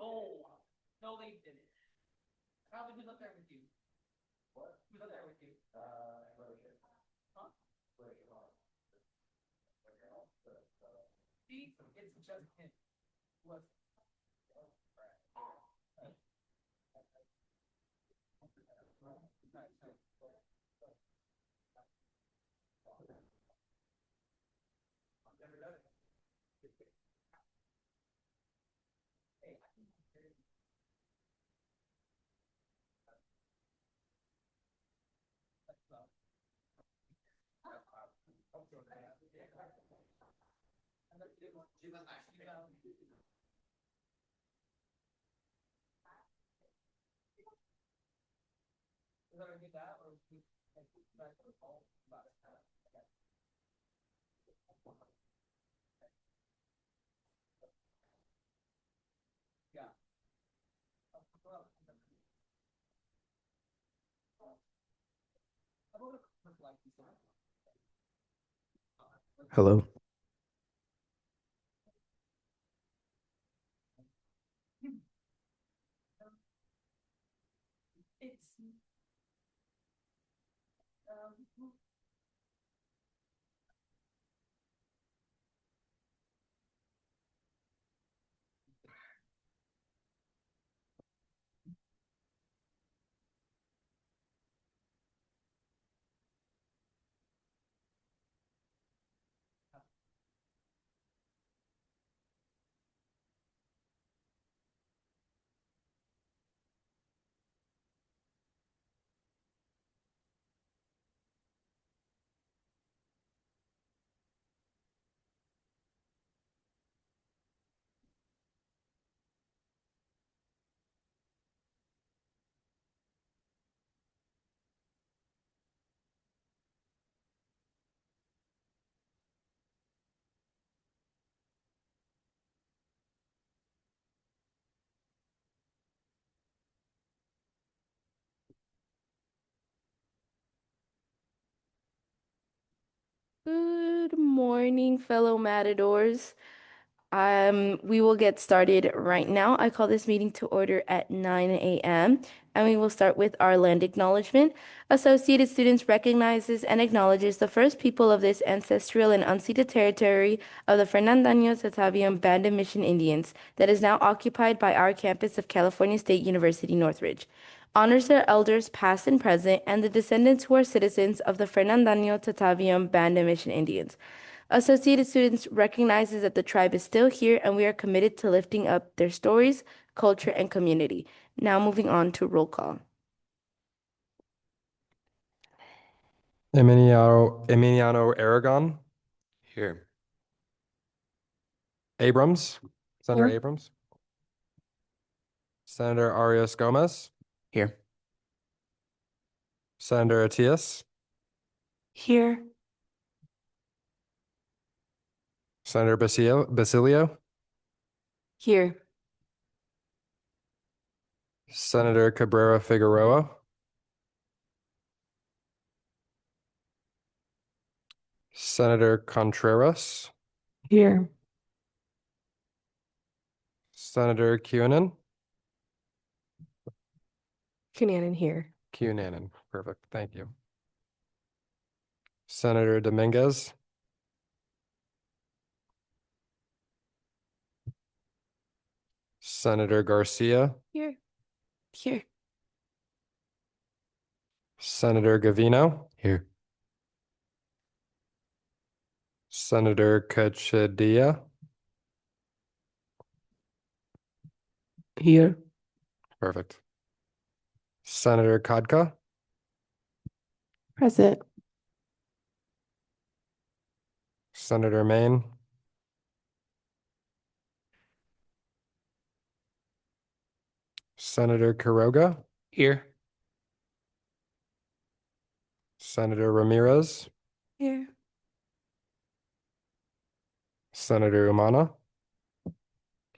Oh, no, they didn't. Probably who's up there with you? Who's up there with you? Huh? See, it's just him. Was that get that or back to the call about it? Yeah. Well, how about a like you said? Hello. It's um Good morning, fellow Matadors. We will get started right now. I call this meeting to order at 9 a.m. and we will start with our land acknowledgement. Associated Students recognizes and acknowledges the first people of this ancestral and unceded territory of the Fernandano Satavian Band of Mission Indians that is now occupied by our campus of California State University, Northridge. Honors their elders past and present and the descendants who are citizens of the Fernandano Tataviam Band of Mission Indians. Associated Students recognizes that the tribe is still here and we are committed to lifting up their stories, culture, and community. Now moving on to roll call. Emiliano Aragon. Here. Abrams. Senator Here. Abrams. Senator Arias Gomez. Here. Senator Atias. Here. Senator Basilio. Here. Senator Cabrera Figueroa. Senator Contreras. Here. Senator Cunanan. Cunanan here. Cunanan. Perfect. Thank you. Senator Dominguez. Senator Garcia. Here. Here. Senator Gavino. Here. Senator Cachadia. Here. Perfect. Senator Kodka. Present. Senator Maine. Senator Quiroga. Here. Senator Ramirez. Here. Senator Umana.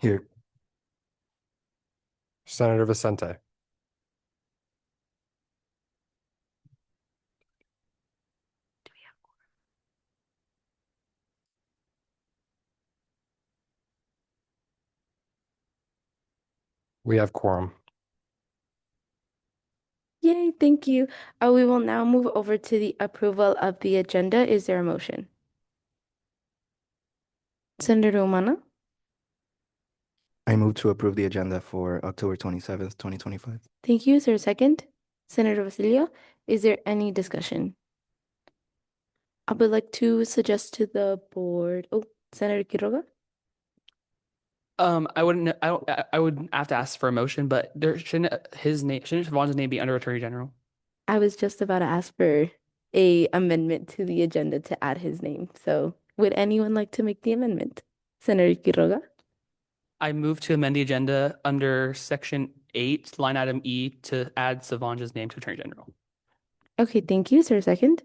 Here. Senator Vicente. We have quorum. Yay, thank you. We will now move over to the approval of the agenda. Is there a motion? Senator Umana, I move to approve the agenda for October 27th, 2025. thank you. Is there a second? Senator Basilio, is there any discussion? I would like to suggest to the board. Oh, Senator Quiroga? I wouldn't, I would have to ask for a motion, but there shouldn't shouldn't Vaughn's name be under Attorney General? I was just about to ask for a amendment to the agenda to add his name. So would anyone like to make the amendment? Senator Quiroga? I move to amend the agenda under Section 8, line item E, to add Savange's name to Attorney General. Okay, thank you. Is there a second?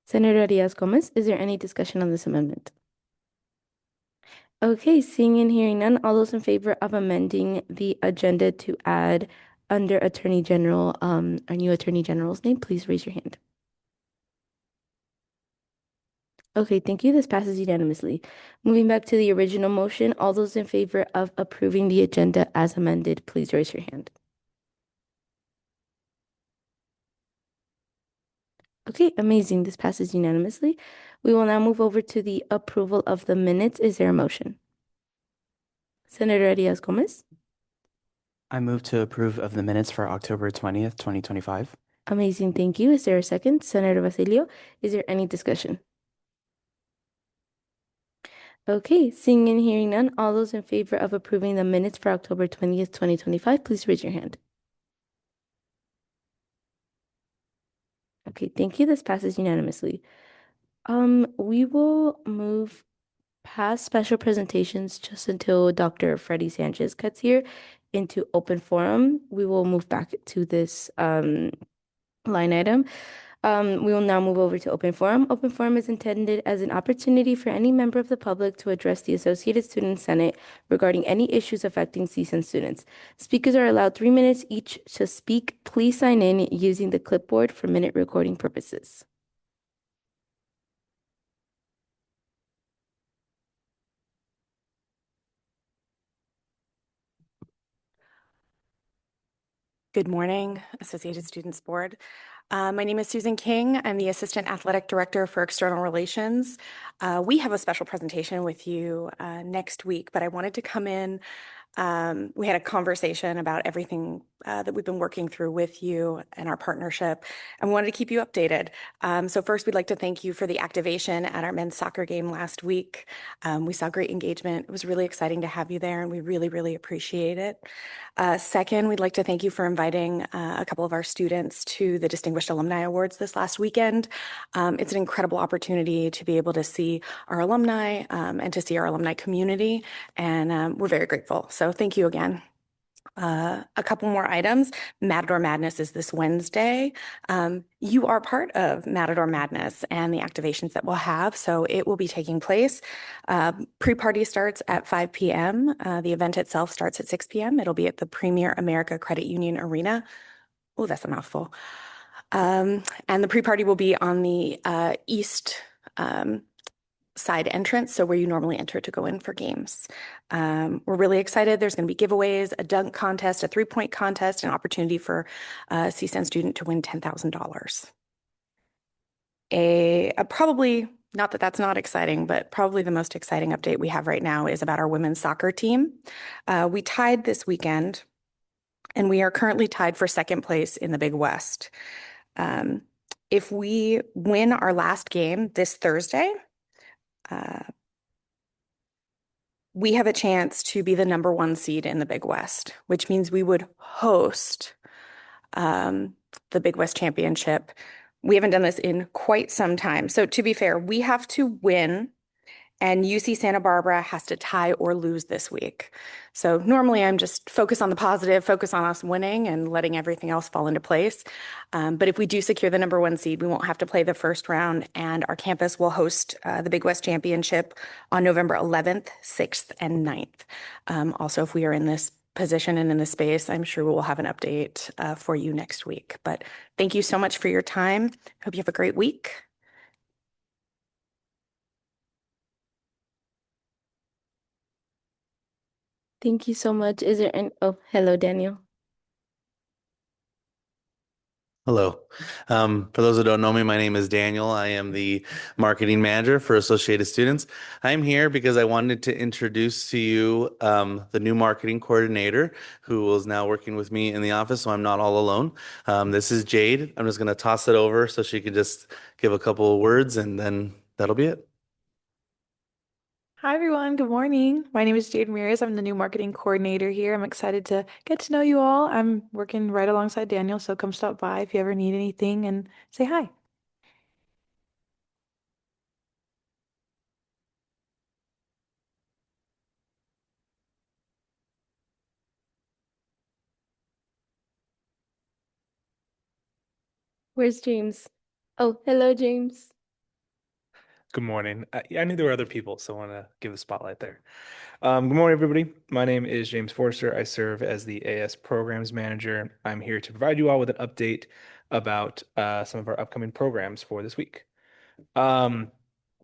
Senator Diaz-Gomez, is there any discussion on this amendment? Okay, seeing and hearing none, all those in favor of amending the agenda to add under Attorney General, our new Attorney General's name, please raise your hand. Okay, thank you. This passes unanimously. Moving back to the original motion, all those in favor of approving the agenda as amended, please raise your hand. Okay, amazing. This passes unanimously. We will now move over to the approval of the minutes. Is there a motion? Senator Diaz-Gomez? I move to approve of the minutes for October 20th, 2025. Amazing, thank you. Is there a second? Senator Basilio, is there any discussion? Okay, seeing and hearing none, all those in favor of approving the minutes for October 20th, 2025, please raise your hand. Okay, thank you. This passes unanimously. We will move past special presentations just until Dr. Freddie Sanchez gets here into open forum. We will move back to this line item. We will now move over to open forum. Open forum is intended as an opportunity for any member of the public to address the Associated Student Senate regarding any issues affecting CSUN students. Speakers are allowed 3 minutes each to speak. Please sign in using the clipboard for minute recording purposes. Good morning, Associated Students Board. My name is Susan King. I'm the Assistant Athletic Director for External Relations. We have a special presentation with you next week, but I wanted to come in. We had a conversation about everything that we've been working through with you and our partnership, and we wanted to keep you updated. So first, we'd like to thank you for the activation at our men's soccer game last week. We saw great engagement. It was really exciting to have you there, and we really, really appreciate it. Second, we'd like to thank you for inviting a couple of our students to the Distinguished Alumni Awards this last weekend. It's an incredible opportunity to be able to see our alumni and to see our alumni community, and we're very grateful. So thank you again. A couple more items. Matador Madness is this Wednesday. You are part of Matador Madness and the activations that we'll have, so it will be taking place. Pre-party starts at 5 p.m. The event itself starts at 6 p.m. It'll be at the Premier America Credit Union Arena. Oh, that's a mouthful. And the pre-party will be on the east side entrance, so where you normally enter to go in for games. We're really excited. There's going to be giveaways, a dunk contest, a three-point contest, an opportunity for a CSUN student to win $10,000. Probably, not that that's not exciting, but probably the most exciting update we have right now is about our women's soccer team. We tied this weekend, and we are currently tied for second place in the Big West. If we win our last game this Thursday, we have a chance to be the #1 seed in the Big West, which means we would host the Big West Championship. We haven't done this in quite some time. So to be fair, we have to win, and UC Santa Barbara has to tie or lose this week. So normally I'm just focus on the positive, focus on us winning and letting everything else fall into place. But if we do secure the #1 seed, we won't have to play the first round, and our campus will host the Big West Championship on November 11th, 6th, and 9th. Also, if we are in this position and in this space, I'm sure we will have an update for you next week. But thank you so much for your time. Hope you have a great week. Thank you so much. Is there any, oh, hello, Daniel. Hello. For those who don't know me, my name is Daniel. I am the marketing manager for Associated Students. I'm here because I wanted to introduce to you the new marketing coordinator who is now working with me in the office, so I'm not all alone. This is Jade. I'm just going to toss it over so she can just give a couple of words and then that'll be it. Hi, everyone. Good morning. My name is Jade Ramirez. I'm the new marketing coordinator here. I'm excited to get to know you all. I'm working right alongside Daniel, so come stop by if you ever need anything and say hi. Where's James? Oh, hello, James. Good morning. I knew there were other people, so I want to give a spotlight there. Good morning, everybody. My name is James Forster. I serve as the AS Programs Manager. I'm here to provide you all with an update about some of our upcoming programs for this week. We have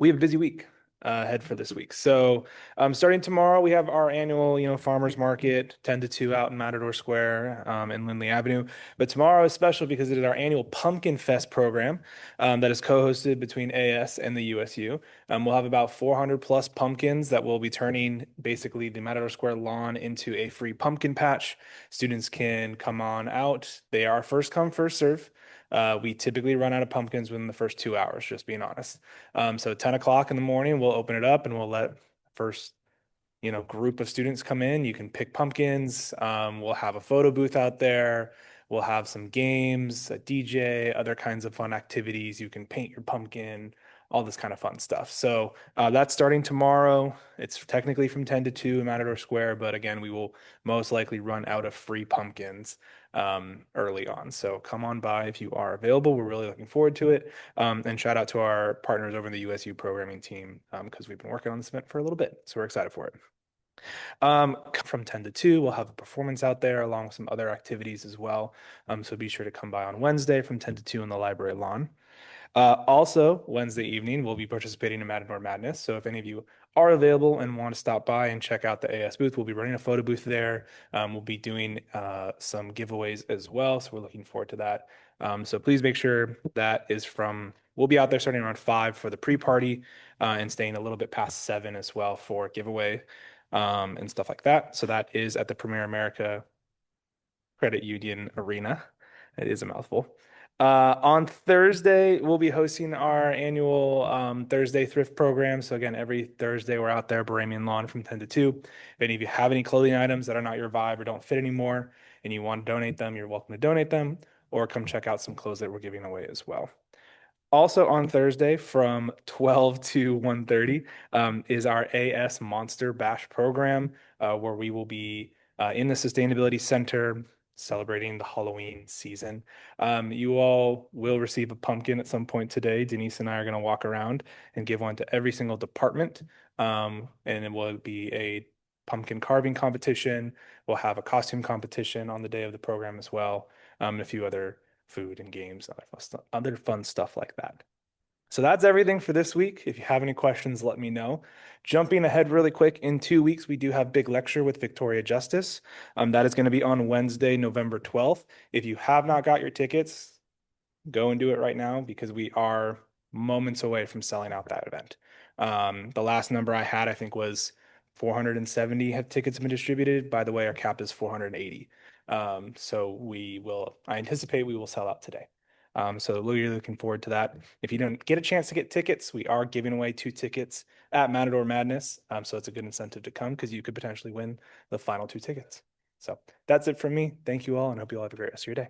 a busy week ahead for this week. So starting tomorrow, we have our annual, farmers market, 10 to 2 out in Matador Square in Lindley Avenue. But tomorrow is special because it is our annual Pumpkin Fest program that is co-hosted between AS and the USU. We'll have about 400 plus pumpkins that will be turning basically the Matador Square lawn into a free pumpkin patch. Students can come on out. They are first come, first serve. We typically run out of pumpkins within the first 2 hours, just being honest. So 10 o'clock in the morning, we'll open it up and we'll let first, group of students come in. You can pick pumpkins. We'll have a photo booth out there. We'll have some games, a DJ, other kinds of fun activities. You can paint your pumpkin, all this kind of fun stuff. So that's starting tomorrow. It's technically from 10 to 2 in Matador Square, but again, we will most likely run out of free pumpkins early on. So come on by if you are available. We're really looking forward to it. And shout out to our partners over in the USU programming team because we've been working on this event for a little bit. So we're excited for it. From 10 to 2, we'll have a performance out there along with some other activities as well. So be sure to come by on Wednesday from 10 to 2 in the library lawn. Also, Wednesday evening, we'll be participating in Matador Madness. So if any of you are available and want to stop by and check out the AS booth, we'll be running a photo booth there. We'll be doing some giveaways as well. So we're looking forward to that. So please make sure we'll be out there starting around 5 for the pre-party and staying a little bit past 7 as well for giveaway and stuff like that. So that is at the Premier America Credit Union Arena. It is a mouthful. On Thursday, we'll be hosting our annual Thursday thrift program. So again, every Thursday, we're out there Bahamian lawn from 10 to 2. If any of you have any clothing items that are not your vibe or don't fit anymore and you want to donate them, you're welcome to donate them or come check out some clothes that we're giving away as well. Also on Thursday from 12 to 1:30 is our AS Monster Bash program where we will be in the Sustainability Center celebrating the Halloween season. You all will receive a pumpkin at some point today. Denise and I are going to walk around and give one to every single department. And it will be a pumpkin carving competition. We'll have a costume competition on the day of the program as well, and a few other food and games, other fun stuff like that. So that's everything for this week. If you have any questions, let me know. Jumping ahead really quick, in 2 weeks, we do have big lecture with Victoria Justice. That is going to be on Wednesday, November 12th. If you have not got your tickets, go and do it right now because we are moments away from selling out that event. The last number I had, I think, was 470 tickets have been distributed. By the way, our cap is 480. So I anticipate we will sell out today. So we're looking forward to that. If you don't get a chance to get tickets, we are giving away 2 tickets at Matador Madness. So it's a good incentive to come because you could potentially win the final 2 tickets. So that's it from me. Thank you all and hope you all have a great rest of your day.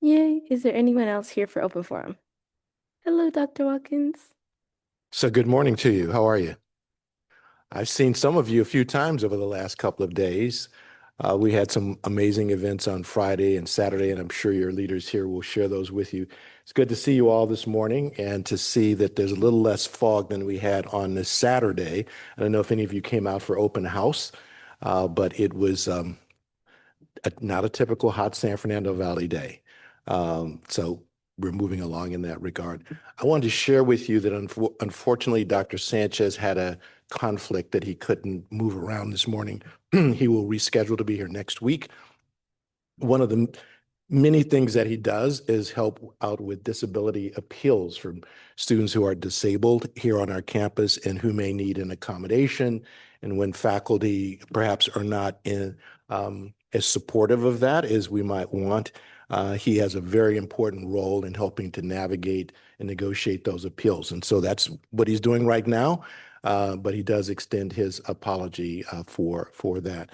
Yay. Is there anyone else here for open forum? Hello, Dr. Watkins. So good morning to you. How are you? I've seen some of you a few times over the last couple of days. We had some amazing events on Friday and Saturday, and I'm sure your leaders here will share those with you. It's good to see you all this morning and to see that there's a little less fog than we had on this Saturday. I don't know if any of you came out for open house, but it was not a typical hot San Fernando Valley day. So we're moving along in that regard. I wanted to share with you that unfortunately, Dr. Sanchez had a conflict that he couldn't move around this morning. He will reschedule to be here next week. One of the many things that he does is help out with disability appeals from students who are disabled here on our campus and who may need an accommodation. And when faculty perhaps are not as supportive of that as we might want, he has a very important role in helping to navigate and negotiate those appeals. And so that's what he's doing right now, but he does extend his apology for that.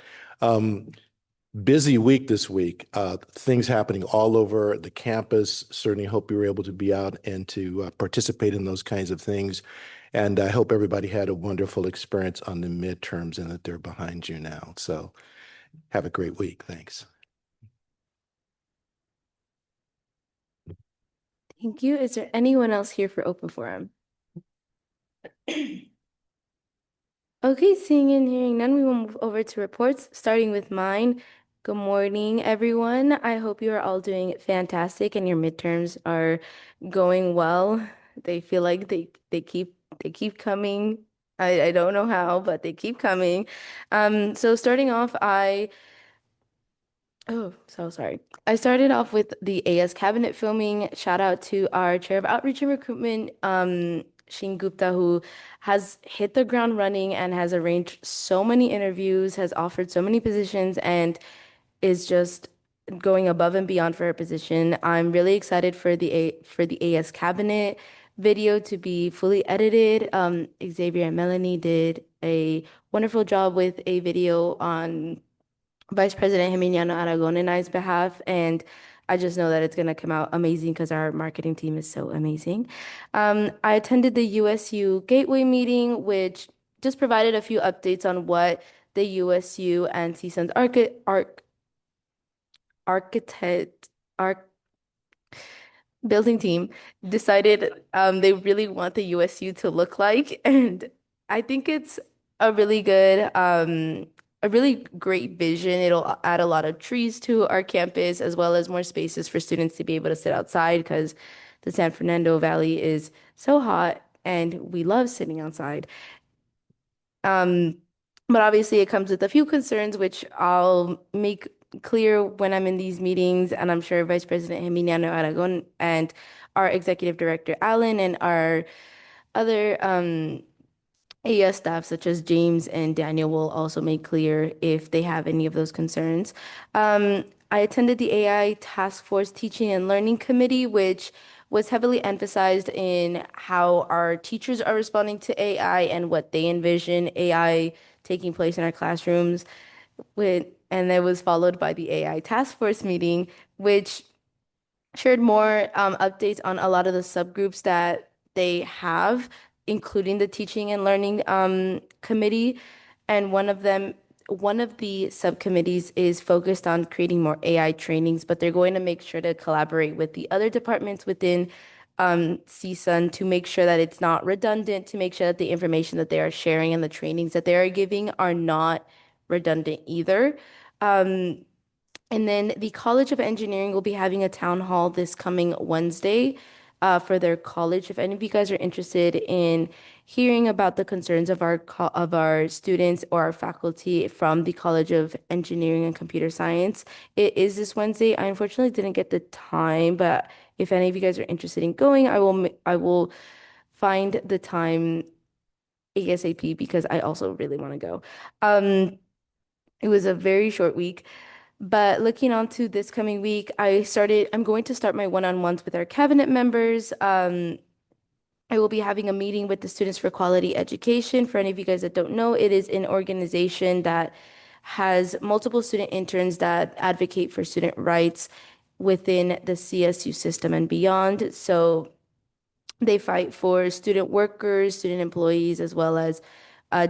Busy week this week, things happening all over the campus. Certainly hope you were able to be out and to participate in those kinds of things. And I hope everybody had a wonderful experience on the midterms and that they're behind you now. So have a great week. Thanks. Thank you. Is there anyone else here for open forum? Okay, seeing and hearing none, we will move over to reports, starting with mine. Good morning, everyone. I hope you are all doing fantastic and your midterms are going well. They feel like they keep coming. I don't know how, but they keep coming. So starting off, oh, so sorry. I started off with the AS cabinet filming. Shout out to our chair of outreach and recruitment, Sheen Gupta, who has hit the ground running and has arranged so many interviews, has offered so many positions, and is just going above and beyond for her position. I'm really excited for the AS cabinet video to be fully edited. Xavier and Melanie did a wonderful job with a video on Vice President Emiliano Aragon and I's behalf, and I just know that it's going to come out amazing because our marketing team is so amazing. I attended the USU Gateway meeting, which just provided a few updates on what the USU and CSUN's building team decided they really want the USU to look like. And I think it's a really good, a really great vision. It'll add a lot of trees to our campus as well as more spaces for students to be able to sit outside because the San Fernando Valley is so hot and we love sitting outside. But obviously it comes with a few concerns, which I'll make clear when I'm in these meetings, and I'm sure Vice President Emiliano Aragon and our Executive Director Alan and our other AS staff such as James and Daniel will also make clear if they have any of those concerns. I attended the AI Task Force Teaching and Learning Committee, which was heavily emphasized in how our teachers are responding to AI and what they envision AI taking place in our classrooms. And it was followed by the AI Task Force meeting, which shared more updates on a lot of the subgroups that they have, including the Teaching and Learning Committee. And one of the subcommittees is focused on creating more AI trainings, but they're going to make sure to collaborate with the other departments within CSUN to make sure that it's not redundant, to make sure that the information that they are sharing and the trainings that they are giving are not redundant either. And then the College of Engineering will be having a town hall this coming Wednesday for their college. If any of you guys are interested in hearing about the concerns of our students or our faculty from the College of Engineering and Computer Science, it is this Wednesday. I unfortunately didn't get the time, but if any of you guys are interested in going, I will find the time ASAP because I also really want to go. It was a very short week. But looking on to this coming week, I'm going to start my one-on-ones with our cabinet members. I will be having a meeting with the Students for Quality Education. For any of you guys that don't know, it is an organization that has multiple student interns that advocate for student rights within the CSU system and beyond. So they fight for student workers, student employees, as well as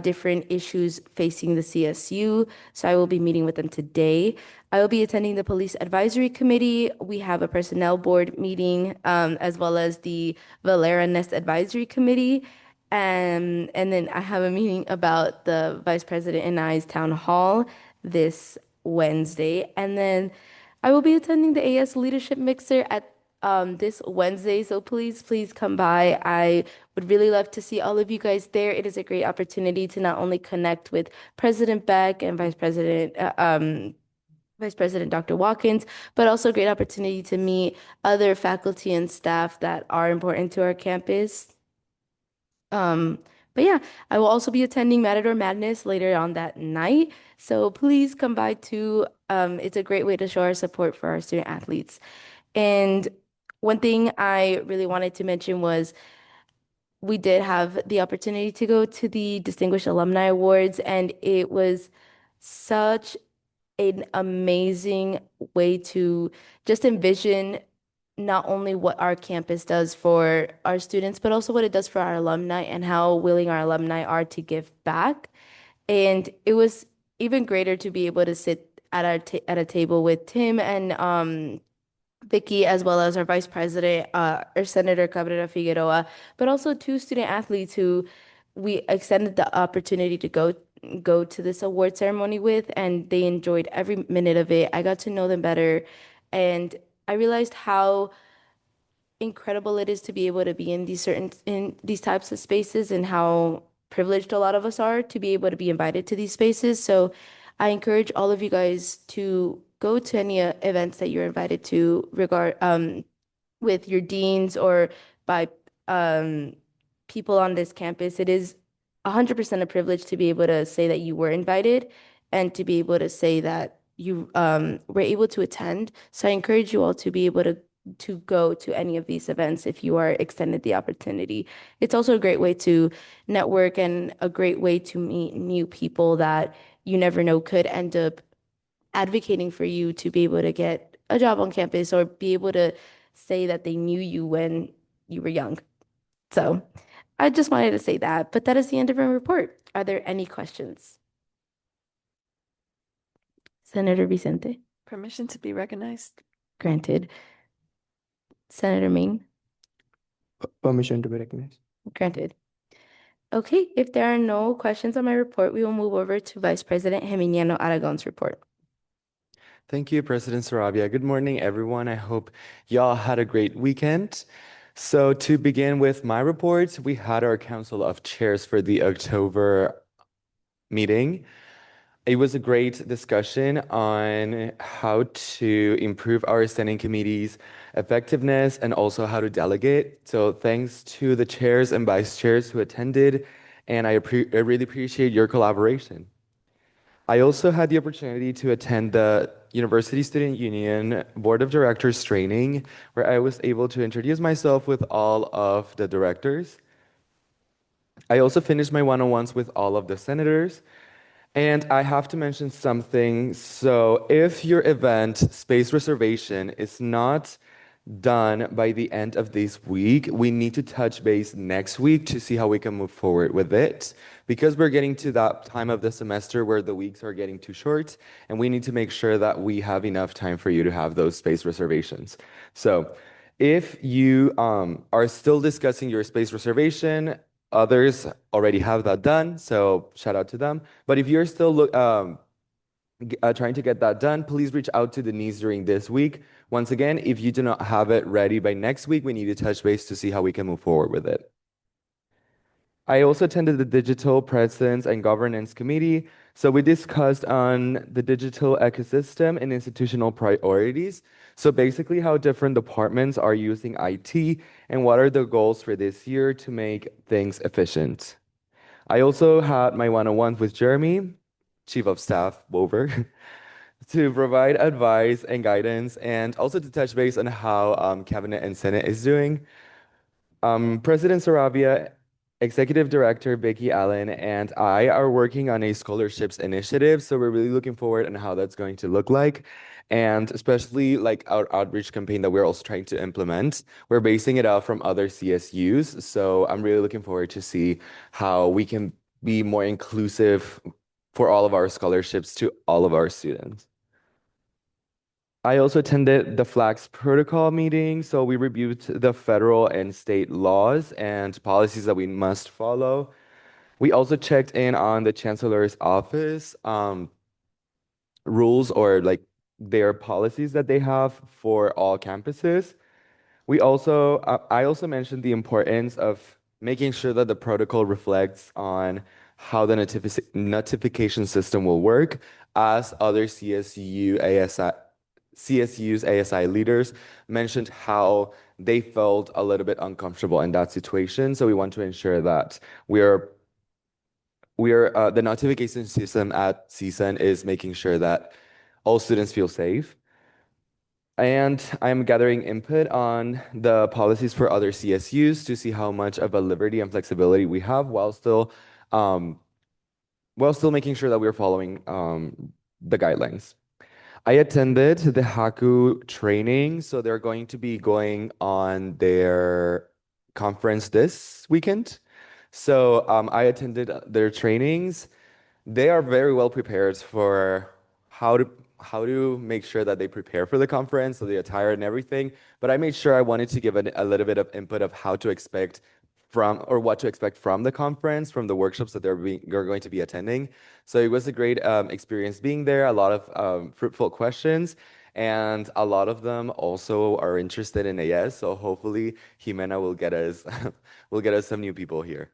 different issues facing the CSU. So I will be meeting with them today. I will be attending the Police Advisory Committee. We have a personnel board meeting, as well as the Valera Nest Advisory Committee. And then I have a meeting about the Vice President and I's town hall this Wednesday. And then I will be attending the AS Leadership Mixer at this Wednesday. So please come by. I would really love to see all of you guys there. It is a great opportunity to not only connect with President Beck and Vice President Dr. Watkins, but also a great opportunity to meet other faculty and staff that are important to our campus. But yeah, I will also be attending Matador Madness later on that night. So please come by too. It's a great way to show our support for our student athletes. And one thing I really wanted to mention was we did have the opportunity to go to the Distinguished Alumni Awards, and it was such an amazing way to just envision not only what our campus does for our students, but also what it does for our alumni and how willing our alumni are to give back. And it was even greater to be able to sit at at a table with Tim and Vicky, as well as our vice president, our Senator Cabrera Figueroa, but also two student athletes who we extended the opportunity to go to this award ceremony with, and they enjoyed every minute of it. I got to know them better, and I realized how incredible it is to be able to be in these types of spaces and how privileged a lot of us are to be able to be invited to these spaces. So I encourage all of you guys to go to any events that you're invited to with your deans or by people on this campus. It is 100% a privilege to be able to say that you were invited and to be able to say that you were able to attend. So I encourage you all to be able to go to any of these events if you are extended the opportunity. It's also a great way to network and a great way to meet new people that you never know could end up advocating for you to be able to get a job on campus or be able to say that they knew you when you were young. So I just wanted to say that, but that is the end of our report. Are there any questions? Senator Vicente? Permission to be recognized. Granted. Senator Ming? Permission to be recognized. Granted. Okay, if there are no questions on my report, we will move over to Vice President Geminiano Aragon's report. Thank you, President Sarabia. Good morning, everyone. I hope y'all had a great weekend. So to begin with my report, we had our Council of Chairs for the October meeting. It was a great discussion on how to improve our standing committees' effectiveness and also how to delegate. So thanks to the chairs and vice chairs who attended, and I really appreciate your collaboration. I also had the opportunity to attend the University Student Union Board of Directors training, where I was able to introduce myself with all of the directors. I also finished my one-on-ones with all of the senators. And I have to mention something. So if your event space reservation is not done by the end of this week, we need to touch base next week to see how we can move forward with it. Because we're getting to that time of the semester where the weeks are getting too short, and we need to make sure that we have enough time for you to have those space reservations. So if you are still discussing your space reservation, others already have that done, so shout out to them. But if you're still trying to get that done, please reach out to Denise during this week. Once again, if you do not have it ready by next week, we need to touch base to see how we can move forward with it. I also attended the Digital Presence and Governance Committee. So we discussed on the digital ecosystem and institutional priorities. So basically how different departments are using IT and what are the goals for this year to make things efficient. I also had my one-on-ones with Jeremy, Chief of Staff Wover, to provide advice and guidance and also to touch base on how Cabinet and Senate is doing. President Sarabia, Executive Director Vicky Allen, and I are working on a scholarships initiative. So we're really looking forward on how that's going to look like. And especially like our outreach campaign that we're also trying to implement. We're basing it out from other CSUs. So I'm really looking forward to see how we can be more inclusive for all of our scholarships to all of our students. I also attended the FLAGS protocol meeting. So we reviewed the federal and state laws and policies that we must follow. We also checked in on the Chancellor's office rules or like their policies that they have for all campuses. I also mentioned the importance of making sure that the protocol reflects on how the notification system will work, as other CSU's ASI leaders mentioned how they felt a little bit uncomfortable in that situation. So we want to ensure that the notification system at CSUN is making sure that all students feel safe. And I'm gathering input on the policies for other CSUs to see how much of a liberty and flexibility we have while still making sure that we're following the guidelines. I attended the Haku training, so they're going to be going on their conference this weekend. So I attended their trainings. They are very well prepared for how to make sure that they prepare for the conference, so the attire and everything. But I made sure I wanted to give a little bit of input of how to expect what to expect from the conference, from the workshops that they're going to be attending. So it was a great experience being there, a lot of fruitful questions, and a lot of them also are interested in AS. So hopefully Jimena will get us some new people here.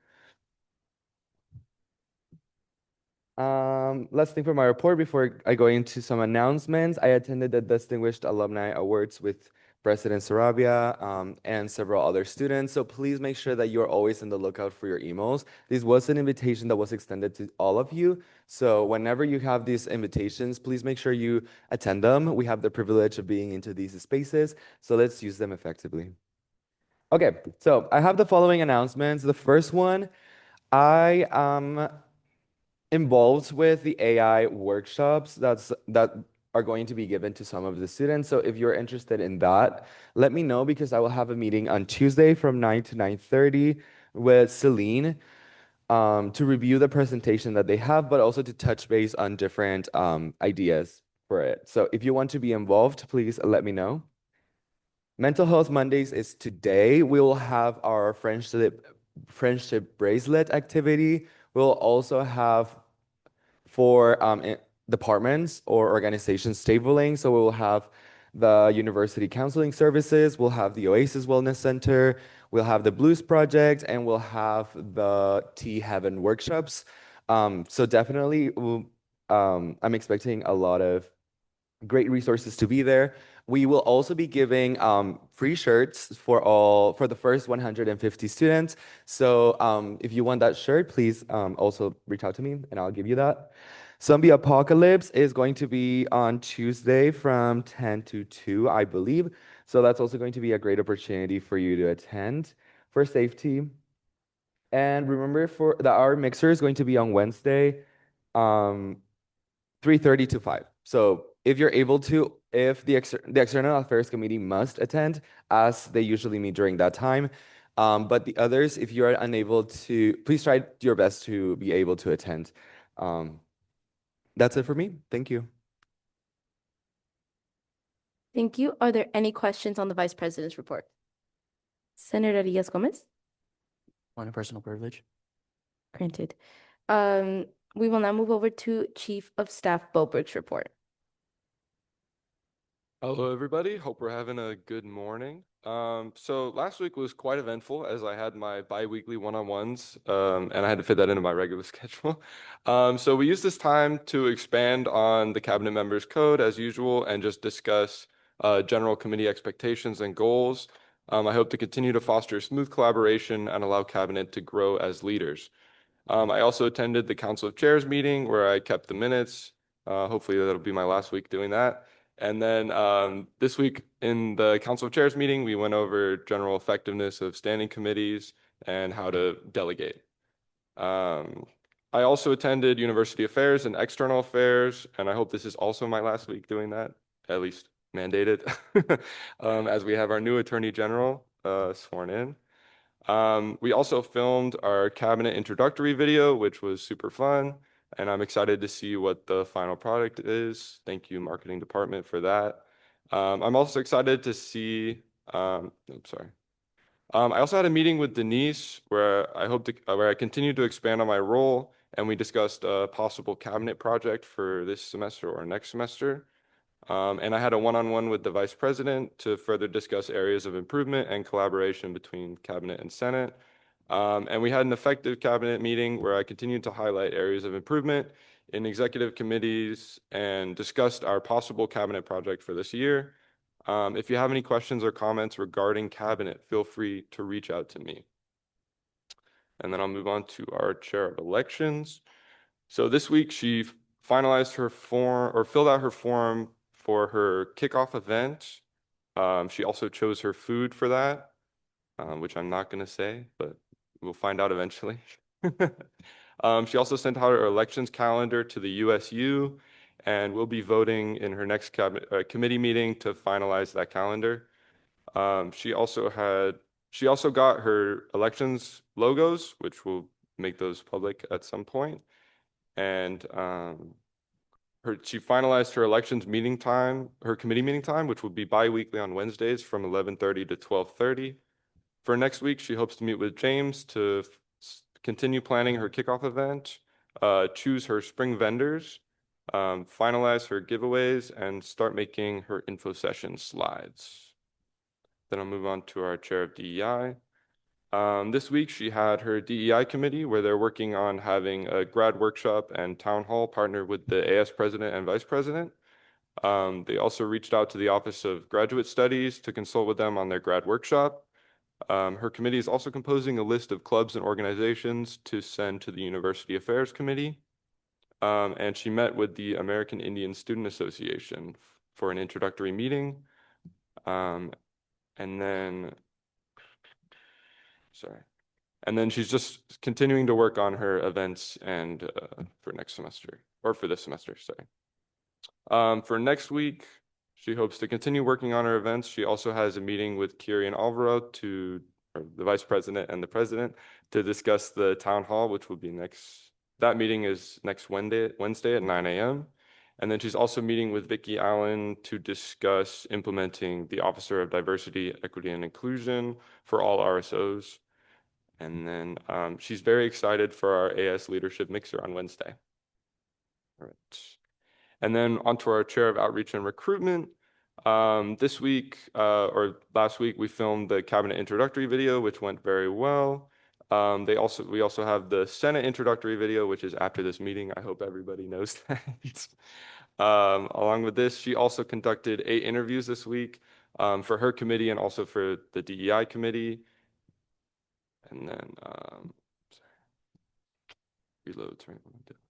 Last thing for my report before I go into some announcements. I attended the Distinguished Alumni Awards with President Sarabia and several other students. So please make sure that you're always on the lookout for your emails. This was an invitation that was extended to all of you. So whenever you have these invitations, please make sure you attend them. We have the privilege of being into these spaces, so let's use them effectively. Okay, so I have the following announcements. The first one, I am involved with the AI workshops that are going to be given to some of the students. So if you're interested in that, let me know, because I will have a meeting on Tuesday from 9 to 9:30 with Celine to review the presentation that they have, but also to touch base on different ideas for it. So if you want to be involved, please let me know. Mental Health Mondays is today. We will have our friendship bracelet activity. We'll also have for departments or organizations tabling. So we will have the University Counseling Services, we'll have the Oasis Wellness Center, we'll have the Blues Project, and we'll have the Tea Heaven workshops. So definitely, I'm expecting a lot of great resources to be there. We will also be giving free shirts for the first 150 students. So if you want that shirt, please also reach out to me and I'll give you that. Zombie Apocalypse is going to be on Tuesday from 10 to 2, I believe. So that's also going to be a great opportunity for you to attend for safety. And remember our mixer is going to be on Wednesday, 3:30 to 5. So if you're able to, if the External Affairs Committee must attend, as they usually meet during that time. But the others, if you are unable to, please try your best to be able to attend. That's it for me. Thank you. Thank you. Are there any questions on the Vice President's report? Senator Diaz-Gomez? Point of personal privilege. Granted. We will now move over to Chief of Staff Boberg's report. Hello, everybody. Hope we're having a good morning. So last week was quite eventful, as I had my bi-weekly one-on-ones, and I had to fit that into my regular schedule. So we used this time to expand on the cabinet members' code as usual and just discuss general committee expectations and goals. I hope to continue to foster smooth collaboration and allow cabinet to grow as leaders. I also attended the Council of Chairs meeting where I kept the minutes. Hopefully that'll be my last week doing that. And then this week in the Council of Chairs meeting, we went over general effectiveness of standing committees and how to delegate. I also attended University Affairs and External Affairs, and I hope this is also my last week doing that, at least mandated, as we have our new Attorney General sworn in. We also filmed our cabinet introductory video, which was super fun, and I'm excited to see what the final product is. Thank you, marketing department, for that. I'm also excited to see, I also had a meeting with Denise where I continue to expand on my role, and we discussed a possible cabinet project for this semester or next semester. And I had a one-on-one with the vice president to further discuss areas of improvement and collaboration between cabinet and Senate. And we had an effective cabinet meeting where I continued to highlight areas of improvement in executive committees and discussed our possible cabinet project for this year. If you have any questions or comments regarding cabinet, feel free to reach out to me. And then I'll move on to our chair of elections. So this week she finalized her form or filled out her form for her kickoff event. She also chose her food for that, which I'm not going to say, but we'll find out eventually. She also sent out her elections calendar to the USU, and we'll be voting in her next committee meeting to finalize that calendar. She also got her elections logos, which will make those public at some point. And she finalized her elections meeting time, her committee meeting time, which will be bi-weekly on Wednesdays from 11:30 to 12:30. For next week, she hopes to meet with James to continue planning her kickoff event, choose her spring vendors, finalize her giveaways, and start making her info session slides. Then I'll move on to our chair of DEI. This week, she had her DEI committee where they're working on having a grad workshop and town hall partnered with the AS president and vice president. They also reached out to the Office of Graduate Studies to consult with them on their grad workshop. Her committee is also composing a list of clubs and organizations to send to the University Affairs Committee. And she met with the American Indian Student Association for an introductory meeting. And then she's just continuing to work on her events and for next semester, or for this semester, sorry. For next week, she hopes to continue working on her events. She also has a meeting with Kiri and Alvaro, the vice president and the president, to discuss the town hall, which will be that meeting is next Wednesday at 9 a.m. And then she's also meeting with Vicki Allen to discuss implementing the Officer of Diversity, Equity, and Inclusion for all RSOs. And then she's very excited for our AS Leadership Mixer on Wednesday. All right. And then onto our Chair of Outreach and Recruitment. This week, or last week, we filmed the cabinet introductory video, which went very well. We also have the Senate introductory video, which is after this meeting. I hope everybody knows that. Along with this, she also conducted 8 interviews this week for her committee and also for the DEI committee. And then, reload.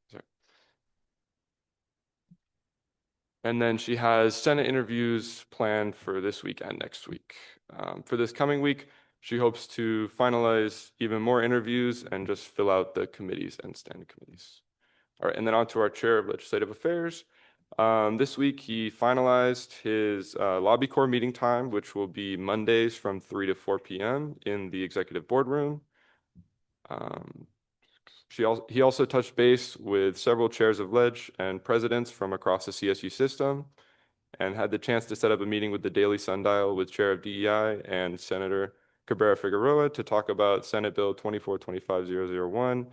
Sorry. And then she has Senate interviews planned for this week and next week. For this coming week, she hopes to finalize even more interviews and just fill out the committees and standing committees. All right, and then on to our Chair of Legislative Affairs. This week, he finalized his lobby corps meeting time, which will be Mondays from 3 to 4 p.m. in the executive boardroom. He also touched base with several chairs of Ledge and presidents from across the CSU system and had the chance to set up a meeting with the Daily Sundial with Chair of DEI and Senator Cabrera Figueroa to talk about Senate Bill 24-25-001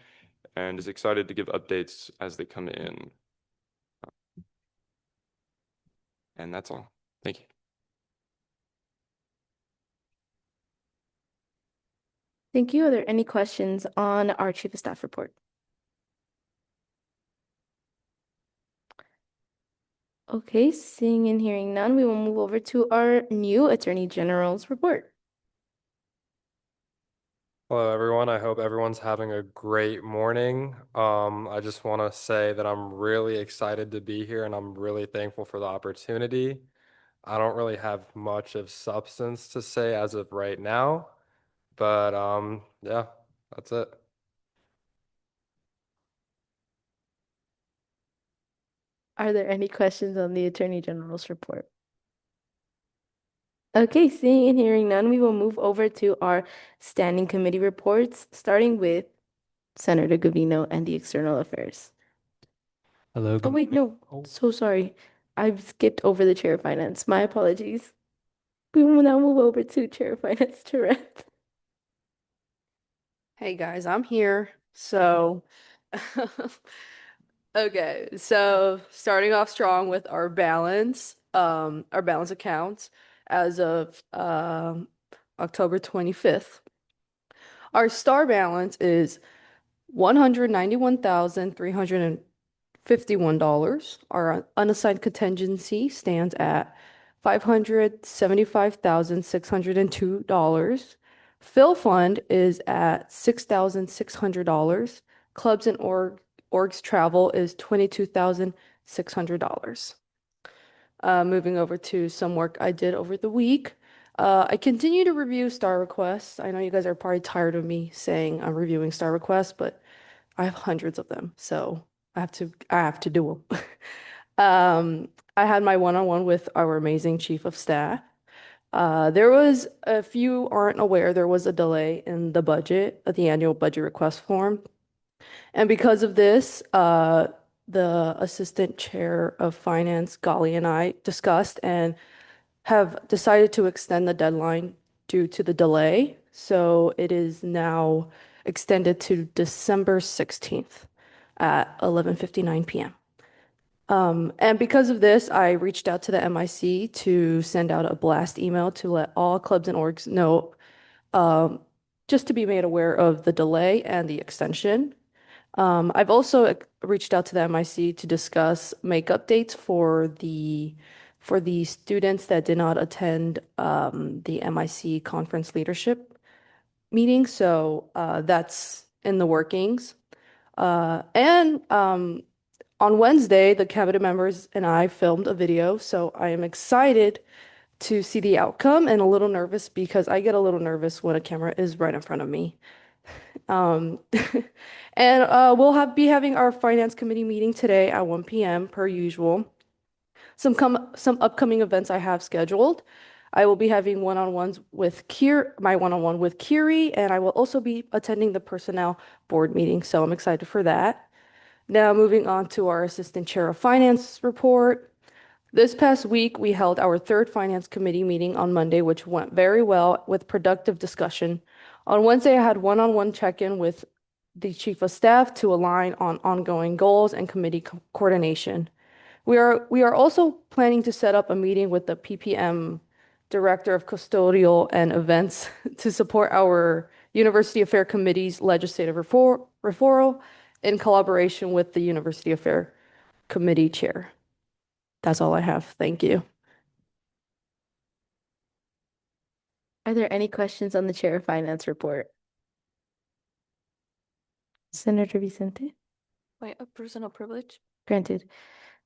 and is excited to give updates as they come in. And that's all. Thank you. Thank you. Are there any questions on our Chief of Staff report? Okay, seeing and hearing none, we will move over to our new Attorney General's report. Hello, everyone. I hope everyone's having a great morning. I just want to say that I'm really excited to be here and I'm really thankful for the opportunity. I don't really have much of substance to say as of right now, but yeah, that's it. Are there any questions on the Attorney General's report? Okay, seeing and hearing none, we will move over to our standing committee reports, starting with Senator Gavino and the External Affairs. Hello. Oh, wait, no, so sorry. I've skipped over the Chair of Finance. My apologies. We will now move over to Chair of Finance, Therese. Hey guys, I'm here. So, okay, so starting off strong with our balance. our balance accounts as of October 25th. Our star balance is $191,351. Our unassigned contingency stands at $575,602. Fill fund is at $6,600. Clubs and orgs travel is $22,600. Moving over to some work I did over the week. I continue to review star requests. I know you guys are probably tired of me saying I'm reviewing star requests, but I have hundreds of them, so I have to do them. I had my one-on-one with our amazing chief of staff. There was, if you aren't aware, there was a delay in the budget, the annual budget request form. And because of this, the assistant chair of finance, Gali, and I discussed and have decided to extend the deadline due to the delay. So it is now extended to December 16th at 11:59 p.m. And because of this, I reached out to the MIC to send out a blast email to let all clubs and orgs know, just to be made aware of the delay and the extension. I've also reached out to the MIC to discuss makeup dates for the students that did not attend the MIC conference leadership meeting. So that's in the workings. And on Wednesday, the cabinet members and I filmed a video. So I am excited to see the outcome and a little nervous because I get a little nervous when a camera is right in front of me. And we'll be having our finance committee meeting today at 1 p.m. per usual. Some upcoming events I have scheduled. I will be having one-on-ones with my one-on-one with Kiri, and I will also be attending the personnel board meeting. So I'm excited for that. Now moving on to our assistant chair of finance report. This past week, we held our third finance committee meeting on Monday, which went very well with productive discussion. On Wednesday, I had one-on-one check-in with the chief of staff to align on ongoing goals and committee coordination. We are also planning to set up a meeting with the PPM Director of Custodial and Events to support our University Affair Committee's legislative referral in collaboration with the University Affair Committee Chair. That's all I have. Thank you. Are there any questions on the Chair of Finance report? Senator Vicente? Point of personal privilege. Granted.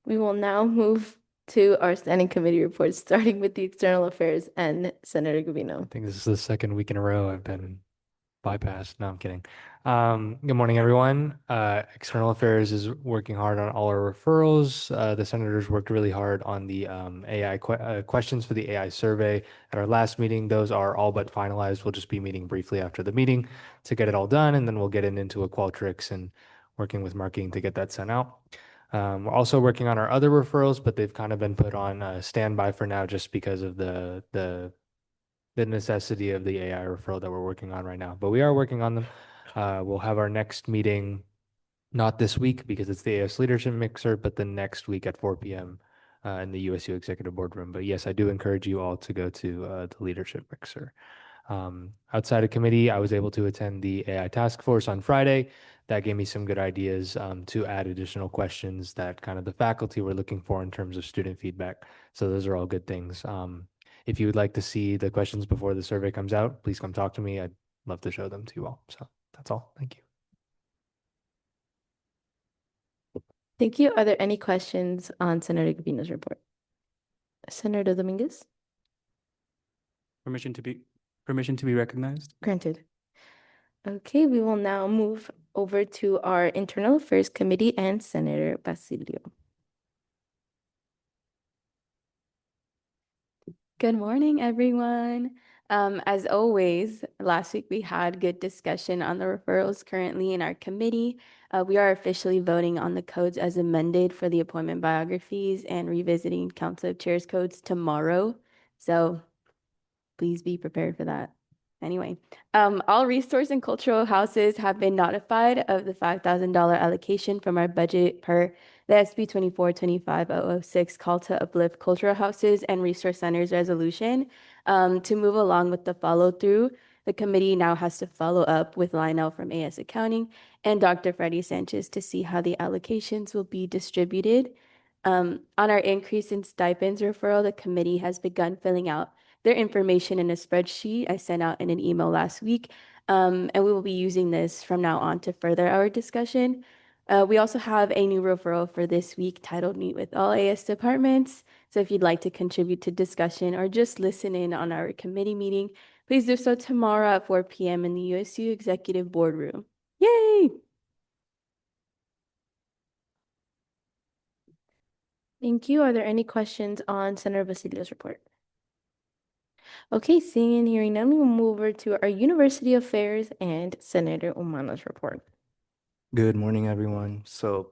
We will now move to our standing committee reports, starting with the External Affairs and Senator Gavino. I think this is the second week in a row I've been bypassed. No, I'm kidding. Good morning, everyone. External Affairs is working hard on all our referrals. The senators worked really hard on the AI questions for the AI survey at our last meeting. Those are all but finalized. We'll just be meeting briefly after the meeting to get it all done, and then we'll get it into a Qualtrics and working with marketing to get that sent out. We're also working on our other referrals, but they've kind of been put on standby for now just because of the necessity of the AI referral that we're working on right now. But we are working on them. We'll have our next meeting, not this week because it's the AS Leadership Mixer, but the next week at 4 p.m. In the USU Executive Boardroom. But yes, I do encourage you all to go to the Leadership Mixer. Outside of committee, I was able to attend the AI Task Force on Friday. That gave me some good ideas to add additional questions that kind of the faculty were looking for in terms of student feedback. So those are all good things. If you would like to see the questions before the survey comes out, please come talk to me. I'd love to show them to you all. So that's all. Thank you. Thank you. Are there any questions on Senator Gavino's report? Senator Dominguez? Permission to be recognized. Granted. Okay, we will now move over to our Internal Affairs Committee and Senator Basilio. Good morning, everyone. As always, last week we had good discussion on the referrals currently in our committee. We are officially voting on the codes as amended for the appointment biographies and revisiting Council of Chairs codes tomorrow. So please be prepared for that. Anyway, all resource and cultural houses have been notified of the $5,000 allocation from our budget per the SB 24-25-006 Call to Uplift Cultural Houses and Resource Centers resolution. To move along with the follow through, the committee now has to follow up with Lionel from AS Accounting and Dr. Freddie Sanchez to see how the allocations will be distributed. On our increase in stipends referral, the committee has begun filling out their information in a spreadsheet I sent out in an email last week. And we will be using this from now on to further our discussion. We also have a new referral for this week titled Meet with All AS Departments. So if you'd like to contribute to discussion or just listen in on our committee meeting, please do so tomorrow at 4 p.m. in the USU Executive Boardroom. Yay! Thank you. Are there any questions on Senator Basilio's report? Okay, seeing and hearing none, we will move over to our University Affairs and Senator Umano's report. Good morning, everyone. So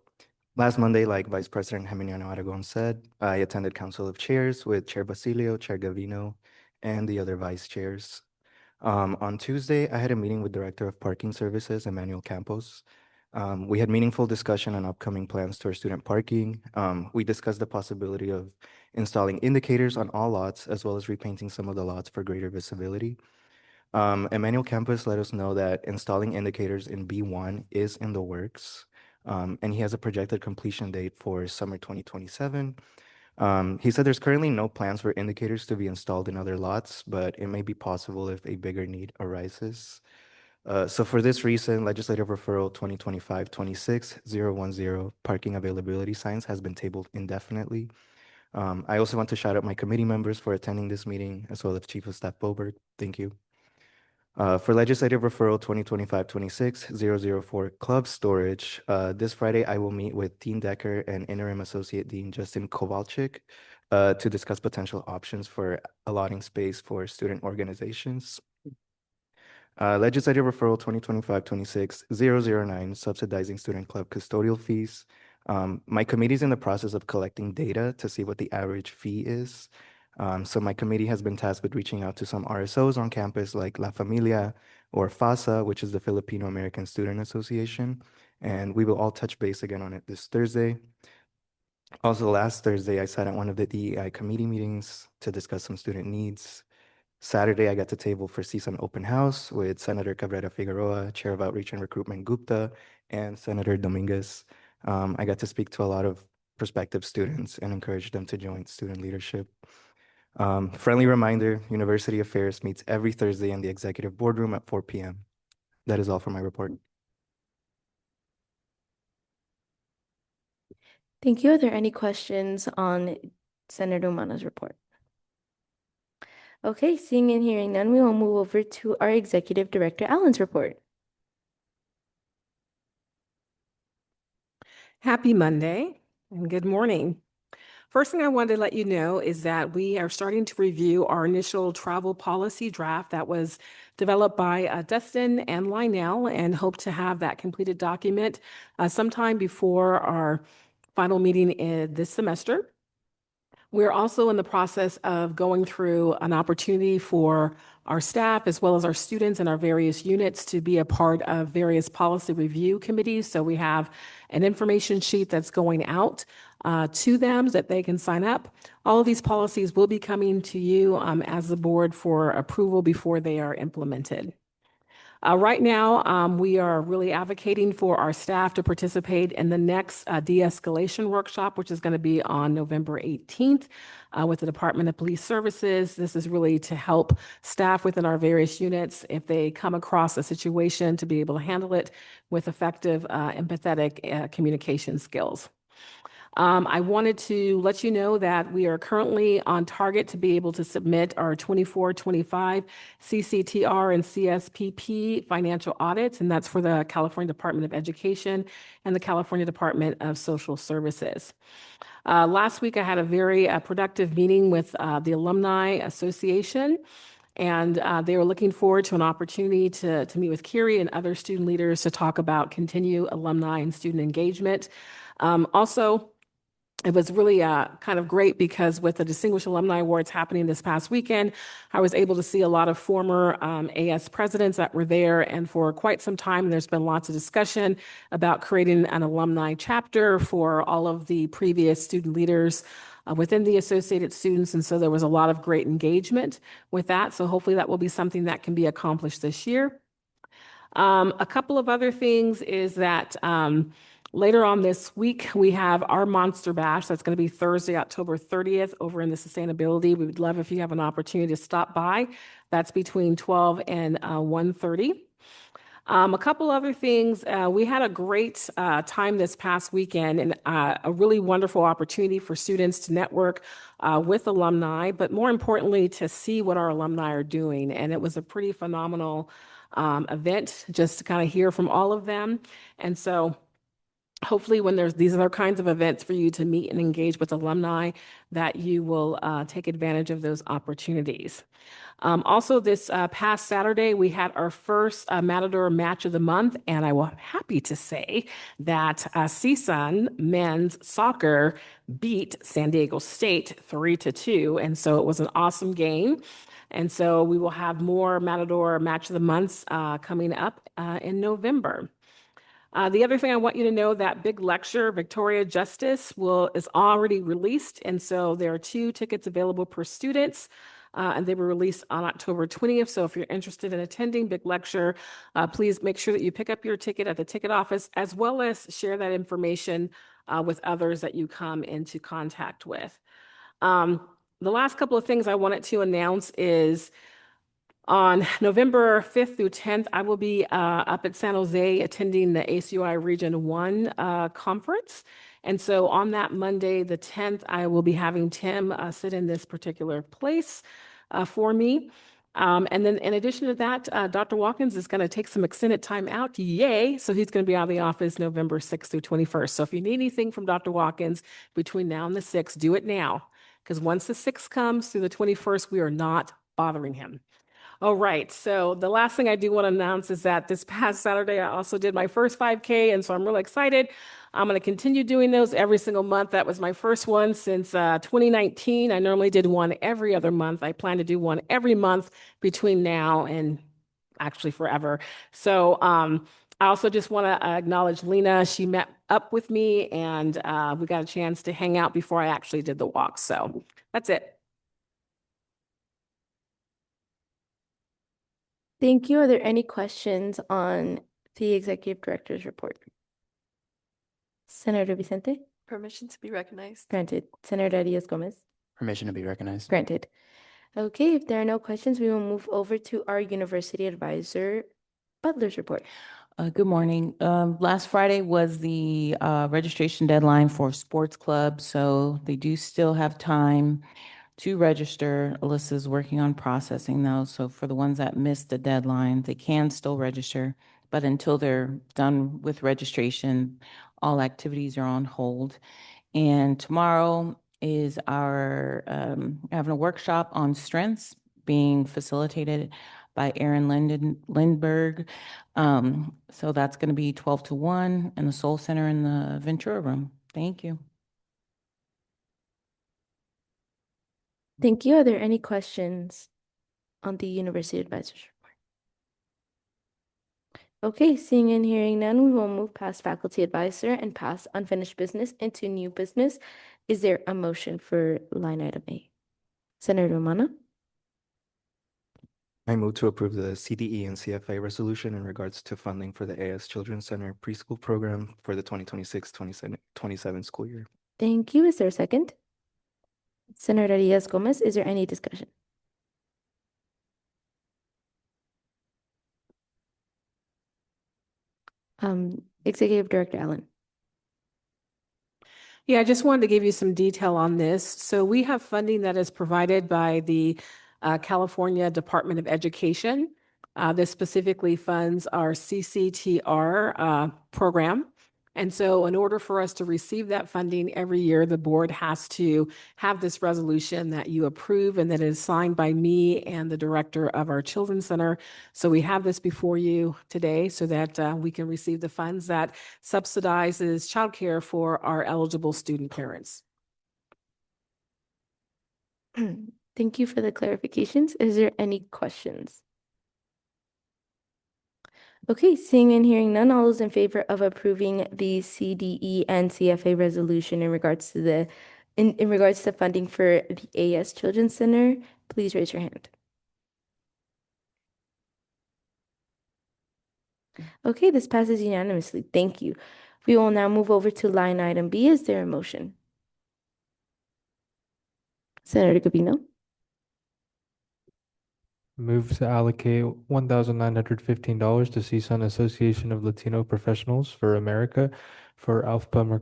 last Monday, like Vice President Geminiano Aragon said, I attended Council of Chairs with Chair Basilio, Chair Gavino, and the other vice chairs. On Tuesday, I had a meeting with Director of Parking Services, Emmanuel Campos. We had meaningful discussion on upcoming plans to our student parking. We discussed the possibility of installing indicators on all lots, as well as repainting some of the lots for greater visibility. Emmanuel Campos let us know that installing indicators in B1 is in the works, and he has a projected completion date for summer 2027. He said there's currently no plans for indicators to be installed in other lots, but it may be possible if a bigger need arises. So for this reason, Legislative Referral 2025-26-010 parking availability signs has been tabled indefinitely. I also want to shout out my committee members for attending this meeting, as well as Chief of Staff Boberg. Thank you. For Legislative Referral 2025-26-004 Club Storage, this Friday I will meet with Dean Decker and Interim Associate Dean Justin Kowalczyk to discuss potential options for allotting space for student organizations. Legislative Referral 2025-26-009 Subsidizing Student Club Custodial Fees. My committee is in the process of collecting data to see what the average fee is. So my committee has been tasked with reaching out to some RSOs on campus like La Familia or FASA, which is the Filipino American Student Association. And we will all touch base again on it this Thursday. Also, last Thursday, I sat at one of the DEI committee meetings to discuss some student needs. Saturday, I got to table for CSUN Open House with Senator Cabrera Figueroa, Chair of Outreach and Recruitment Gupta, and Senator Dominguez. I got to speak to a lot of prospective students and encourage them to join student leadership. Friendly reminder, University Affairs meets every Thursday in the Executive Boardroom at 4 p.m. That is all for my report. Thank you. Are there any questions on Senator Umano's report? Okay, seeing and hearing none, we will move over to our Executive Director Allen's report. Happy Monday and good morning. First thing I wanted to let you know is that we are starting to review our initial travel policy draft that was developed by Dustin and Lionel, and hope to have that completed document sometime before our final meeting this semester. We're also in the process of going through an opportunity for our staff as well as our students and our various units to be a part of various policy review committees. So we have an information sheet that's going out to them that they can sign up. All of these policies will be coming to you as the board for approval before they are implemented. Right now, we are really advocating for our staff to participate in the next de-escalation workshop, which is going to be on November 18th with the Department of Police Services. This is really to help staff within our various units, if they come across a situation, to be able to handle it with effective, empathetic communication skills. I wanted to let you know that we are currently on target to be able to submit our 24-25 CCTR and CSPP financial audits, and that's for the California Department of Education and the California Department of Social Services. Last week, I had a very productive meeting with the Alumni Association, and they were looking forward to an opportunity to meet with Kiri and other student leaders to talk about continued alumni and student engagement. Also, it was really kind of great because with the Distinguished Alumni Awards happening this past weekend, I was able to see a lot of former AS presidents that were there. And for quite some time, there's been lots of discussion about creating an alumni chapter for all of the previous student leaders within the Associated Students. And so there was a lot of great engagement with that. So hopefully that will be something that can be accomplished this year. A couple of other things is that later on this week, we have our Monster Bash. That's going to be Thursday, October 30th over in the Sustainability. We would love if you have an opportunity to stop by. That's between 12 and 1:30. A couple other things. We had a great time this past weekend and a really wonderful opportunity for students to network with alumni, but more importantly, to see what our alumni are doing. And it was a pretty phenomenal event just to kind of hear from all of them. And so hopefully when there's these other kinds of events for you to meet and engage with alumni, that you will take advantage of those opportunities. Also, this past Saturday, we had our first Matador Match of the Month, and I was happy to say that CSUN men's soccer beat San Diego State 3-2, and so it was an awesome game. And so we will have more Matador Match of the Months coming up in November. The other thing I want you to know, that big lecture, Victoria Justice, is already released. And so there are 2 tickets available per students. And they were released on October 20th. So if you're interested in attending Big Lecture, please make sure that you pick up your ticket at the ticket office, as well as share that information with others that you come into contact with. The last couple of things I wanted to announce is on November 5th through 10th, I will be up at San Jose attending the ACUI Region 1 conference. And so on that Monday, the 10th, I will be having Tim sit in this particular place for me. And then in addition to that, Dr. Watkins is going to take some extended time out. Yay. So he's going to be out of the office November 6th through 21st. So if you need anything from Dr. Watkins between now and the 6th, do it now. Because once the 6th comes through the 21st, we are not bothering him. All right. So the last thing I do want to announce is that this past Saturday, I also did my first 5K. And so I'm really excited. I'm going to continue doing those every single month. That was my first one since 2019. I normally did one every other month. I plan to do one every month between now and actually forever. So I also just want to acknowledge Lena. She met up with me and we got a chance to hang out before I actually did the walk. So that's it. Thank you. Are there any questions on the executive director's report? Senator Vicente? Permission to be recognized. Granted. Senator Diaz-Gomez? Permission to be recognized. Granted. Okay, if there are no questions, we will move over to our university advisor, Butler's report. Good morning. Last Friday was the registration deadline for sports clubs, so they do still have time to register. Alyssa's working on processing those. So for the ones that missed the deadline, they can still register. But until they're done with registration, all activities are on hold. And tomorrow is our having a workshop on strengths being facilitated by Erin Lindberg. So that's going to be 12 to 1 in the Soul Center in the Ventura Room. Thank you. Thank you. Are there any questions on the university advisor's report? Okay, seeing and hearing none, we will move past faculty advisor and past unfinished business into new business. Is there a motion for line item A? Senator Romano? I move to approve the CDE and CFA resolution in regards to funding for the AS Children's Center preschool program for the 2026-27 school year. Thank you. Is there a second? Senator Diaz-Gomez, is there any discussion? Executive Director Allen. Yeah, I just wanted to give you some detail on this. So we have funding that is provided by the California Department of Education. This specifically funds our CCTR program. And so in order for us to receive that funding every year, the board has to have this resolution that you approve and that is signed by me and the director of our Children's Center. So we have this before you today so that we can receive the funds that subsidizes childcare for our eligible student parents. Thank you for the clarifications. Is there any questions? Okay, seeing and hearing none, all those in favor of approving the CDE and CFA resolution in regards to in regards to funding for the AS Children's Center, please raise your hand. Okay, this passes unanimously. Thank you. We will now move over to line item B. Is there a motion? Senator Gabino. Move to allocate $1,915 to CSUN Association of Latino Professionals for America for Alpha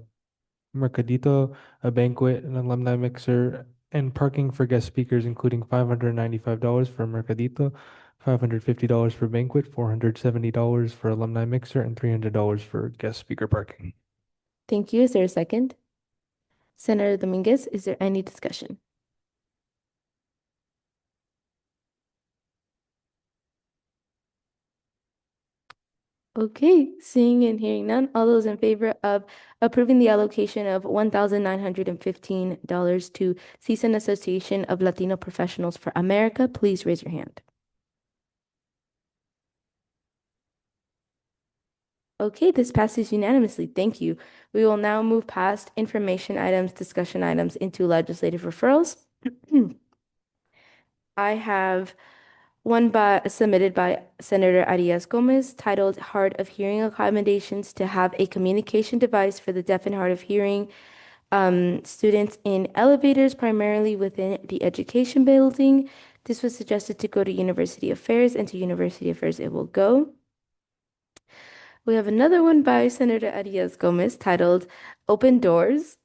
Mercadito, a banquet, an alumni mixer, and parking for guest speakers, including $595 for Mercadito, $550 for banquet, $470 for alumni mixer, and $300 for guest speaker parking. Thank you. Is there a second? Senator Dominguez, is there any discussion? Okay, seeing and hearing none, all those in favor of approving the allocation of $1,915 to CSUN Association of Latino Professionals for America, please raise your hand. Okay, this passes unanimously. Thank you. We will now move past information items, discussion items into legislative referrals. I have one submitted by Senator Arias Gomez titled Hard of Hearing Accommodations to have a communication device for the deaf and hard of hearing students in elevators, primarily within the education building. This was suggested to go to University Affairs, and to University Affairs it will go. We have another one by Senator Arias Gomez titled Open Doors.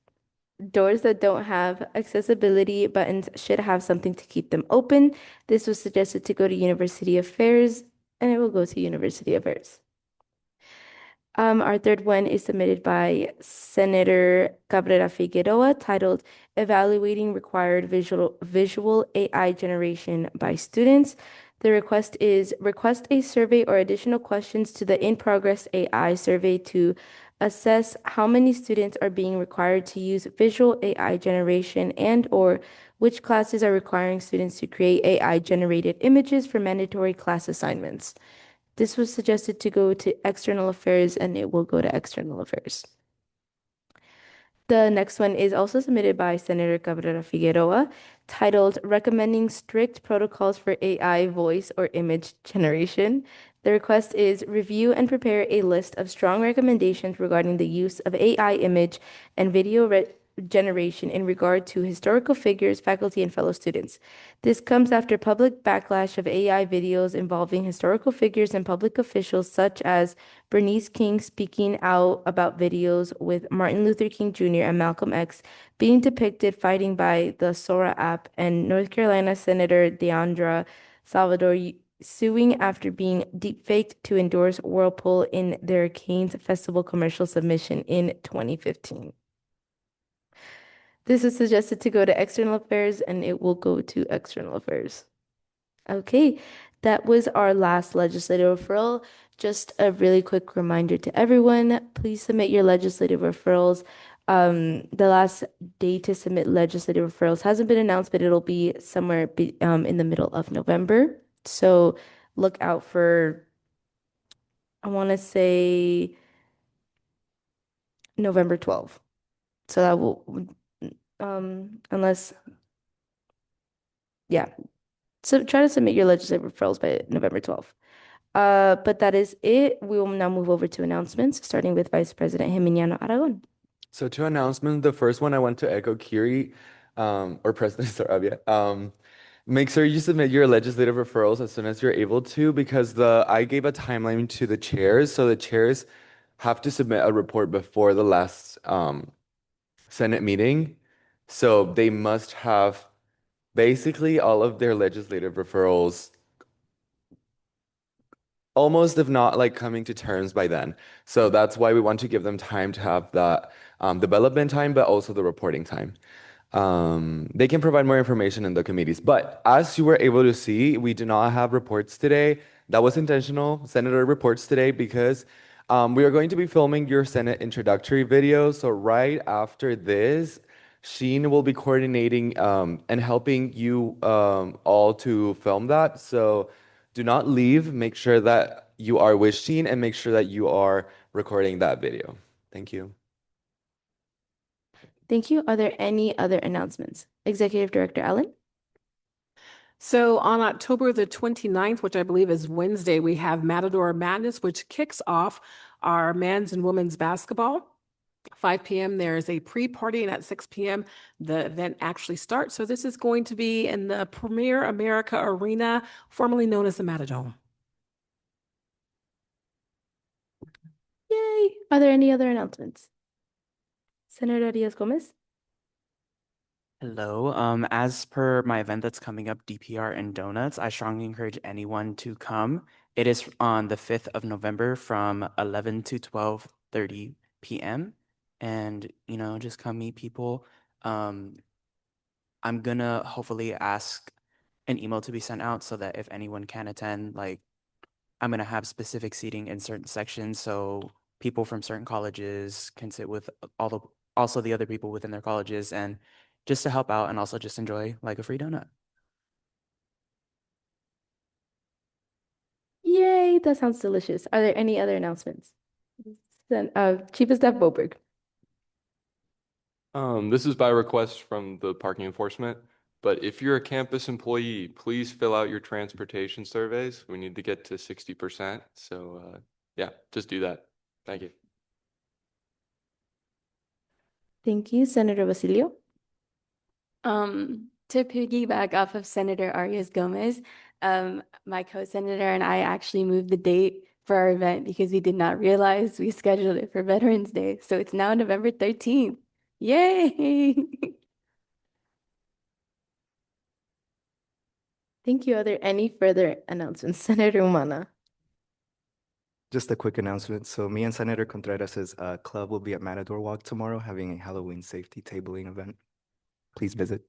Doors that don't have accessibility buttons should have something to keep them open. This was suggested to go to University Affairs, and it will go to University Affairs. Our third one is submitted by Senator Cabrera Figueroa titled Evaluating Required Visual AI Generation by Students. The request is request a survey or additional questions to the in-progress AI survey to assess how many students are being required to use visual AI generation and/or which classes are requiring students to create AI-generated images for mandatory class assignments. This was suggested to go to External Affairs, and it will go to External Affairs. The next one is also submitted by Senator Cabrera Figueroa, titled Recommending Strict Protocols for AI Voice or Image Generation. The request is review and prepare a list of strong recommendations regarding the use of AI image and video generation in regard to historical figures, faculty, and fellow students. This comes after public backlash of AI videos involving historical figures and public officials, such as Bernice King speaking out about videos with Martin Luther King Jr. and Malcolm X being depicted fighting by the Sora app, and North Carolina Senator Deandra Salvador suing after being deepfaked to endorse Whirlpool in their Canes Festival commercial submission in 2015. This is suggested to go to External Affairs, and it will go to External Affairs. Okay, that was our last legislative referral. Just a really quick reminder to everyone, please submit your legislative referrals. The last day to submit legislative referrals hasn't been announced, but it'll be somewhere in the middle of November. So look out for, I want to say November 12th. So that will, unless, yeah. So try to submit your legislative referrals by November 12th. But that is it. We will now move over to announcements, starting with Vice President Jimeniano Aragon. So two announcements. The first one, I want to echo Kiri, or President Sarabia. Make sure you submit your legislative referrals as soon as you're able to, because I gave a timeline to the chairs, so the chairs have to submit a report before the last Senate meeting. So they must have basically all of their legislative referrals almost, if not like coming to terms by then. So that's why we want to give them time to have that development time, but also the reporting time. They can provide more information in the committees. But as you were able to see, we do not have reports today. That was intentional, Senator reports today, because we are going to be filming your Senate introductory video. So right after this, Sheen will be coordinating and helping you all to film that. So do not leave. Make sure that you are with Sheen and make sure that you are recording that video. Thank you. Thank you. Are there any other announcements? Executive Director Allen? So on October the 29th, which I believe is Wednesday, we have Matador Madness, which kicks off our men's and women's basketball. 5 p.m. There's a pre-party, and at 6 p.m. the event actually starts. So this is going to be in the Premier America Arena, formerly known as the Matadome. Yay! Are there any other announcements? Senator Diaz-Gomez? Hello. As per my event that's coming up, DPR and Donuts, I strongly encourage anyone to come. It is on the 5th of November from 11 to 12:30 p.m. And, just come meet people. I'm gonna hopefully ask an email to be sent out so that if anyone can attend, like I'm gonna have specific seating in certain sections so people from certain colleges can sit with also the other people within their colleges and just to help out and also just enjoy like a free donut. Yay, that sounds delicious. Are there any other announcements? Then, Chief of Staff Boberg. This is by request from the parking enforcement, but if you're a campus employee, please fill out your transportation surveys. We need to get to 60%. So, yeah, just do that. Thank you. Thank you, Senator Basilio. To piggyback off of Senator Arias Gomez, my co-senator and I actually moved the date for our event because we did not realize we scheduled it for Veterans Day. So it's now November 13th. Yay! Thank you. Are there any further announcements? Senator Humana. Just a quick announcement. So me and Senator Contreras' club will be at Matador Walk tomorrow having a Halloween safety tabling event. Please visit.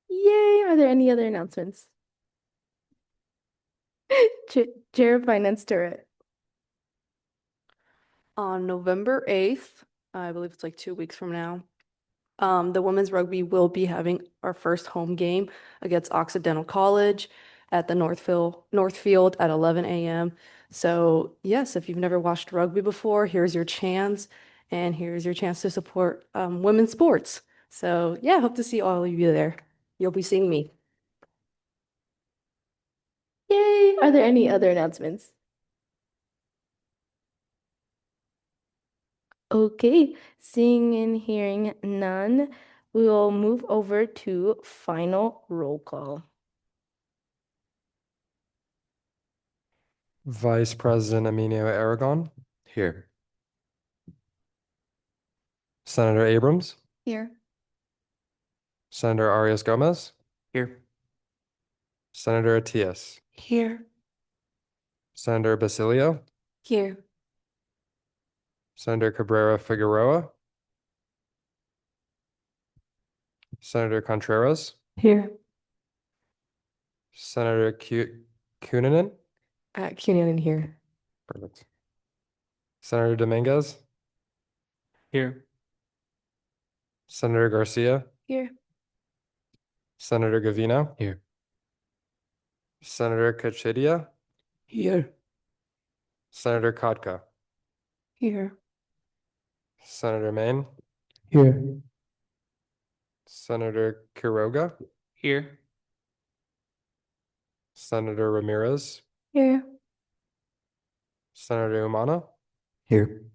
Yay! Are there any other announcements? Chair of Finance Turret. On November 8th, I believe it's like 2 weeks from now, the women's rugby will be having our first home game against Occidental College at the Northfield at 11 a.m. So yes, if you've never watched rugby before, here's your chance, and here's your chance to support women's sports. So yeah, hope to see all of you there. You'll be seeing me. Yay! Are there any other announcements? Okay, seeing and hearing none, we will move over to final roll call. Vice President Emilio Aragon. Here. Senator Abrams. Here. Senator Arias Gomez. Here. Senator Atias. Here. Senator Basilio. Here. Senator Cabrera Figueroa. Senator Contreras. Here. Senator Kunanen. Cunanan here. Perfect. Senator Dominguez. Here. Senator Garcia. Here. Senator Gavino. Here. Senator Kachidia. Here. Senator Kotka. Here. Senator Maine. Here. Senator Quiroga. Here. Senator Ramirez. Here. Senator Umana. Here.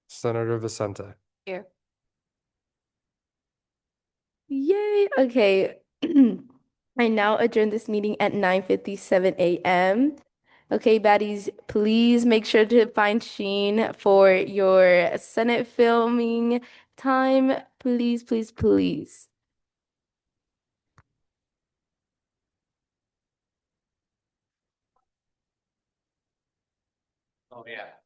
Senator Vicente. Here. Yay! Okay. I now adjourn this meeting at 9:57 a.m. Okay, baddies, please make sure to find Sheen for your Senate filming time. Please, please, please. Oh, yeah.